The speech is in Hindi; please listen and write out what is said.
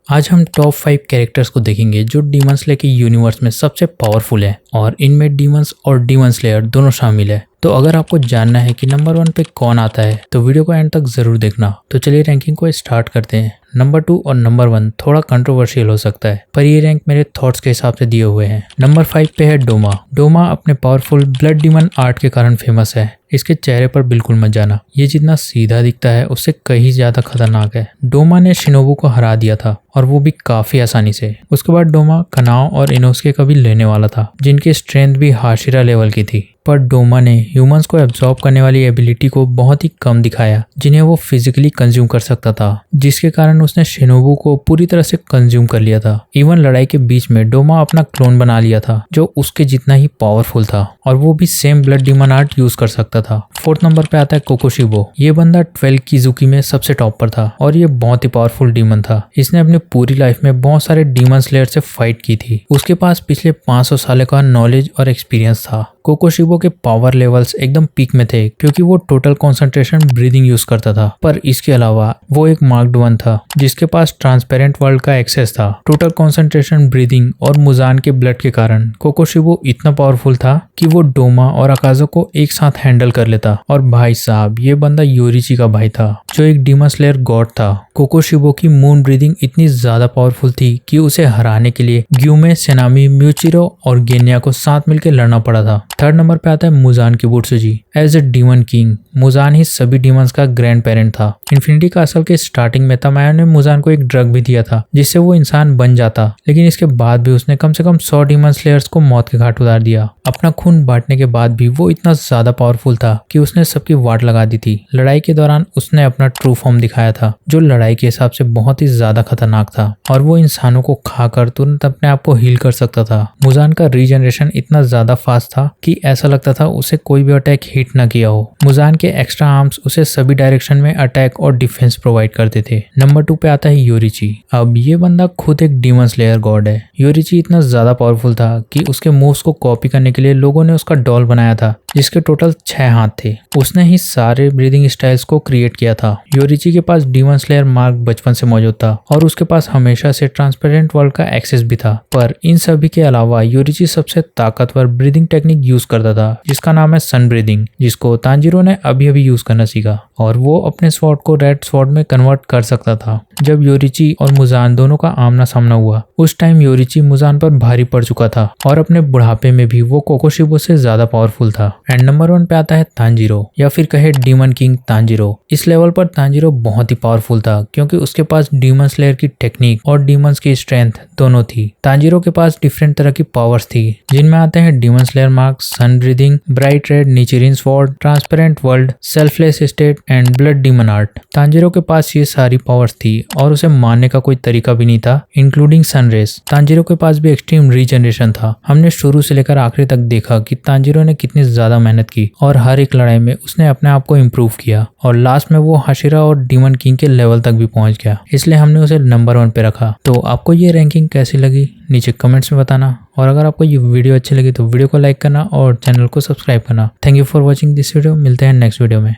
आज हम टॉप 5 कैरेक्टर्स को देखेंगे जो डीमन स्लेयर के यूनिवर्स में सबसे पावरफुल है और इनमें डीमंस और डीमन स्लेयर दोनों शामिल है। तो अगर आपको जानना है कि नंबर 1 पे कौन आता है तो वीडियो को एंड तक जरूर देखना। तो चलिए रैंकिंग को स्टार्ट करते हैं। नंबर 2 और नंबर 1 थोड़ा कंट्रोवर्शियल हो सकता है, पर ये रैंक मेरे थॉट्स के हिसाब से दिए हुए हैं। नंबर 5 पे है डोमा। डोमा अपने पावरफुल ब्लड डीमन आर्ट के कारण फेमस है। इसके चेहरे पर बिल्कुल मत जाना, ये जितना सीधा दिखता है उससे कहीं ज्यादा खतरनाक है। डोमा ने शिनोबु को हरा दिया था और वो भी काफी आसानी से। उसके बाद डोमा कनाओ और इनोस्के का भी लेने वाला था, जिनकी स्ट्रेंथ भी हाशिरा लेवल की थी। पर डोमा ने ह्यूमंस को एब्जॉर्ब करने वाली एबिलिटी को बहुत ही कम दिखाया, जिन्हें वो फिजिकली कंज्यूम कर सकता था, जिसके कारण उसने शिनोबु को पूरी तरह से कंज्यूम कर लिया था। इवन लड़ाई के बीच में डोमा अपना क्लोन बना लिया था जो उसके जितना ही पावरफुल था, और वो भी same blood demon art use कर सकता था। 4th नंबर पे आता है कोकोशिबो। ये बंदा 12 किजुकी में सबसे टॉप पर था और ये बहुत ही पावरफुल डीमन था। इसने अपनी पूरी लाइफ में बहुत सारे डीमन स्लेयर से फाइट की थी। उसके पास पिछले 500 साल का नॉलेज और एक्सपीरियंस था। कोकोशिबो के पावर लेवल्स एकदम पीक में थे क्योंकि वो टोटल कंसंट्रेशन ब्रीदिंग यूज करता था। पर इसके अलावा वो एक मार्क्ड वन था जिसके पास ट्रांसपेरेंट वर्ल्ड का एक्सेस था। टोटल कंसंट्रेशन, ब्रीदिंग और मुजान के ब्लड के कारण कोकोशिबो इतना पावरफुल था कि वो डोमा और अकाजो को एक साथ हैंडल कर लेता। और भाई साहब, ये बंदा योरिची का भाई था जो एक डीमन स्लेयर गॉड था। कोकोशिबो की मून ब्रीदिंग इतनी ज्यादा पावरफुल थी कि उसे हराने के लिए ग्यूमे, सेनामी, म्यूचिरो और गेन्या को साथ मिलकर लड़ना पड़ा था। 3rd नंबर पे आता है Muzan Kibutsuji. As a demon king, Muzan ही सभी डीमंस का ग्रैंड पेरेंट था। इन्फिनिटी कासल के स्टार्टिंग में तमाया ने मुजान को एक ड्रग भी दिया था जिससे वो इंसान बन जाता, लेकिन इसके बाद भी उसने कम से कम 100 डीमन स्लेयर्स को मौत के घाट उतार दिया। अपना खून बांटने के बाद भी वो इतना ज्यादा पावरफुल था कि उसने सबकी वाट लगा दी थी। लड़ाई के दौरान उसने अपना ट्रू फॉर्म दिखाया था जो लड़ाई के हिसाब से बहुत ही ज्यादा खतरनाक था, और वो इंसानों को खाकर तुरंत अपने आप को हील कर सकता था। मुजान का रीजनरेशन इतना ज्यादा फास्ट था कि ऐसा लगता था उसे कोई भी अटैक हिट ना किया हो। मुजान के एक्स्ट्रा आर्म्स उसे सभी डायरेक्शन में अटैक और डिफेंस प्रोवाइड करते थे। नंबर 2 पे आता है योरिची। अब ये बंदा खुद एक डीमन स्लेयर गॉड है। योरिची इतना ज्यादा पावरफुल था कि उसके मूव्स को कॉपी करने के लिए लोगों ने उसका डॉल बनाया था जिसके टोटल 6 हाथ थे। उसने ही सारे ब्रीदिंग स्टाइल्स को क्रिएट किया था। योरिची के पास डीमन स्लेयर मार्क बचपन से मौजूद था और उसके पास हमेशा से ट्रांसपेरेंट वर्ल्ड का एक्सेस भी था। पर इन सभी के अलावा योरिची सबसे ताकतवर ब्रीदिंग टेक्निक यूज करता था जिसका नाम है सन ब्रीदिंग, जिसको तांजीरो ने अभी अभी यूज करना सीखा, और वो अपने स्वॉर्ड को रेड स्वॉर्ड में कन्वर्ट कर सकता था। जब योरिची और मुजान दोनों का आमना सामना हुआ उस टाइम योरिची मुजान पर भारी पड़ चुका था और अपने बुढ़ापे में भी वो कोकोशिबो से ज्यादा पावरफुल था। एंड नंबर 1 पे आता है तांजीरो, या फिर कहे डीमन किंग तांजीरो। इस लेवल पर तांजीरो बहुत ही पावरफुल था क्योंकि उसके पास डीमन स्लेयर की टेक्निक और डीमंस की स्ट्रेंथ दोनों थी। तांजीरो के पास डिफरेंट तरह की पावर्स थी जिनमें आते हैं demon slayer mark, sun breathing, bright red Nichirin sword, transparent world, selfless state and blood demon art. Tanjiro के पास ये सारी पावर्स थी और उसे मारने का कोई तरीका भी नहीं था, इंक्लूडिंग सनरेज। तांजीरो के पास भी एक्सट्रीम रीजनरेशन था। हमने शुरू से लेकर आखिरी तक देखा कि तांजीरो ने कितनी ज्यादा मेहनत की और हर एक लड़ाई में उसने अपने आप को इम्प्रूव किया, और लास्ट में वो हाशिरा और डीमन किंग के लेवल तक भी पहुंच गया। इसलिए हमने उसे नंबर 1 पे रखा। तो आपको ये रैंकिंग कैसी लगी नीचे कमेंट्स में बताना, और अगर आपको ये वीडियो अच्छी लगी तो वीडियो को लाइक करना और चैनल को सब्सक्राइब करना। Thank you for watching this video. मिलते हैं नेक्स्ट वीडियो में।